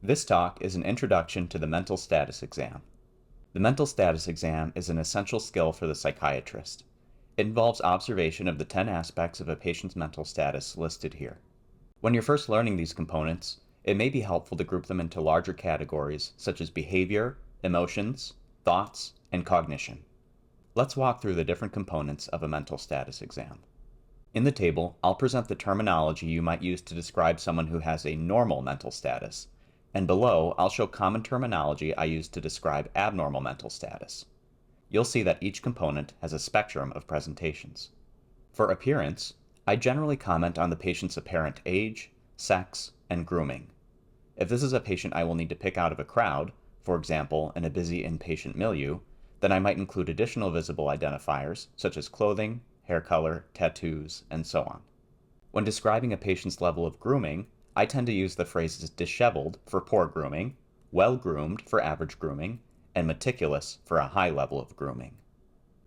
This talk is an introduction to the mental status exam. The mental status exam is an essential skill for the psychiatrist. It involves observation of the 10 aspects of a patient's mental status listed here. When you're first learning these components, it may be helpful to group them into larger categories such as behavior, emotions, thoughts, and cognition. Let's walk through the different components of a mental status exam. In the table, I'll present the terminology you might use to describe someone who has a normal mental status, and below I'll show common terminology I use to describe abnormal mental status. You'll see that each component has a spectrum of presentations. For appearance, I generally comment on the patient's apparent age, sex, and grooming. If this is a patient I will need to pick out of a crowd, for example in a busy inpatient milieu, then I might include additional visible identifiers such as clothing, hair color, tattoos, and so on. When describing a patient's level of grooming, I tend to use the phrases disheveled for poor grooming, well-groomed for average grooming, and meticulous for a high level of grooming.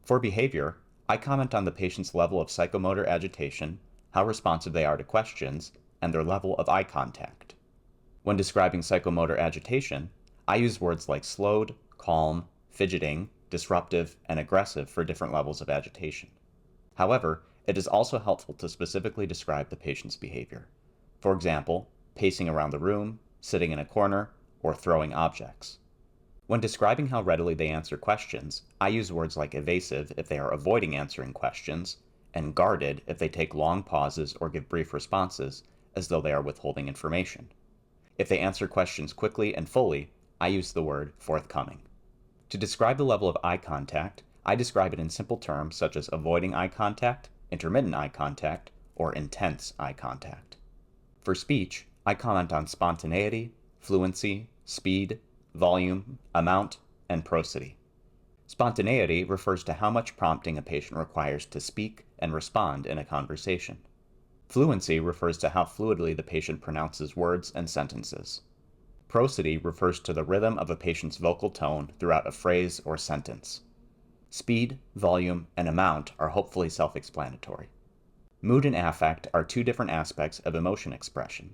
For behavior, I comment on the patient's level of psychomotor agitation, how responsive they are to questions, and their level of eye contact. When describing psychomotor agitation, I use words like slowed, calm, fidgeting, disruptive, and aggressive for different levels of agitation. However, it is also helpful to specifically describe the patient's behavior. For example, pacing around the room, sitting in a corner, or throwing objects. When describing how readily they answer questions, I use words like evasive if they are avoiding answering questions, and guarded if they take long pauses or give brief responses as though they are withholding information. If they answer questions quickly and fully, I use the word forthcoming. To describe the level of eye contact, I describe it in simple terms such as avoiding eye contact, intermittent eye contact, or intense eye contact. For speech, I comment on spontaneity, fluency, speed, volume, amount, and prosody. Spontaneity refers to how much prompting a patient requires to speak and respond in a conversation. Fluency refers to how fluidly the patient pronounces words and sentences. Prosody refers to the rhythm of a patient's vocal tone throughout a phrase or sentence. Speed, volume, and amount are hopefully self-explanatory. Mood and affect are two different aspects of emotion expression.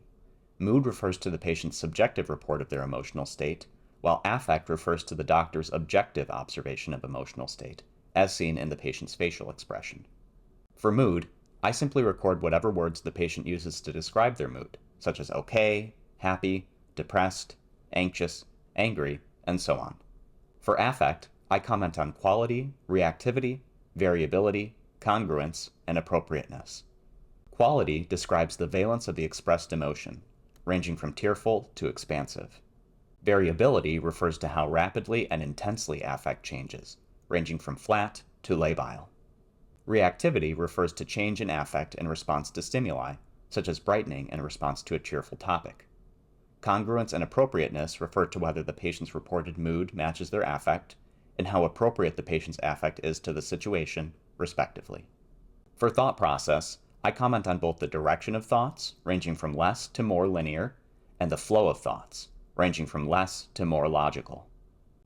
Mood refers to the patient's subjective report of their emotional state, while affect refers to the doctor's objective observation of emotional state, as seen in the patient's facial expression. For mood, I simply record whatever words the patient uses to describe their mood, such as okay, happy, depressed, anxious, angry, and so on. For affect, I comment on quality, reactivity, variability, congruence, and appropriateness. Quality describes the valence of the expressed emotion, ranging from tearful to expansive. Variability refers to how rapidly and intensely affect changes, ranging from flat to labile. Reactivity refers to change in affect in response to stimuli, such as brightening in response to a cheerful topic. Congruence and appropriateness refer to whether the patient's reported mood matches their affect, and how appropriate the patient's affect is to the situation, respectively. For thought process, I comment on both the direction of thoughts, ranging from less to more linear, and the flow of thoughts, ranging from less to more logical.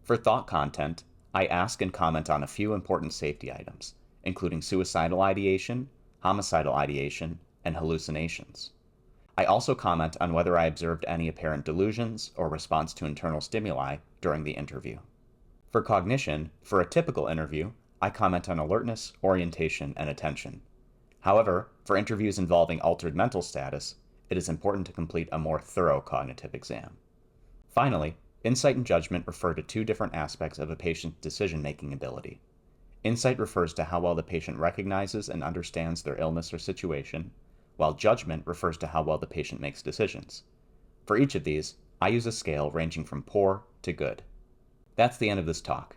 For thought content, I ask and comment on a few important safety items, including suicidal ideation, homicidal ideation, and hallucinations. I also comment on whether I observed any apparent delusions or response to internal stimuli during the interview. For cognition, for a typical interview, I comment on alertness, orientation, and attention. However, for interviews involving altered mental status, it is important to complete a more thorough cognitive exam. Finally, insight and judgment refer to two different aspects of a patient's decision-making ability. Insight refers to how well the patient recognizes and understands their illness or situation, while judgment refers to how well the patient makes decisions. For each of these, I use a scale ranging from poor to good. That's the end of this talk.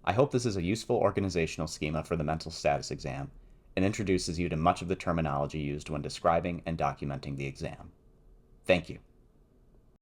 I hope this is a useful organizational schema for the mental status exam and introduces you to much of the terminology used when describing and documenting the exam. Thank you.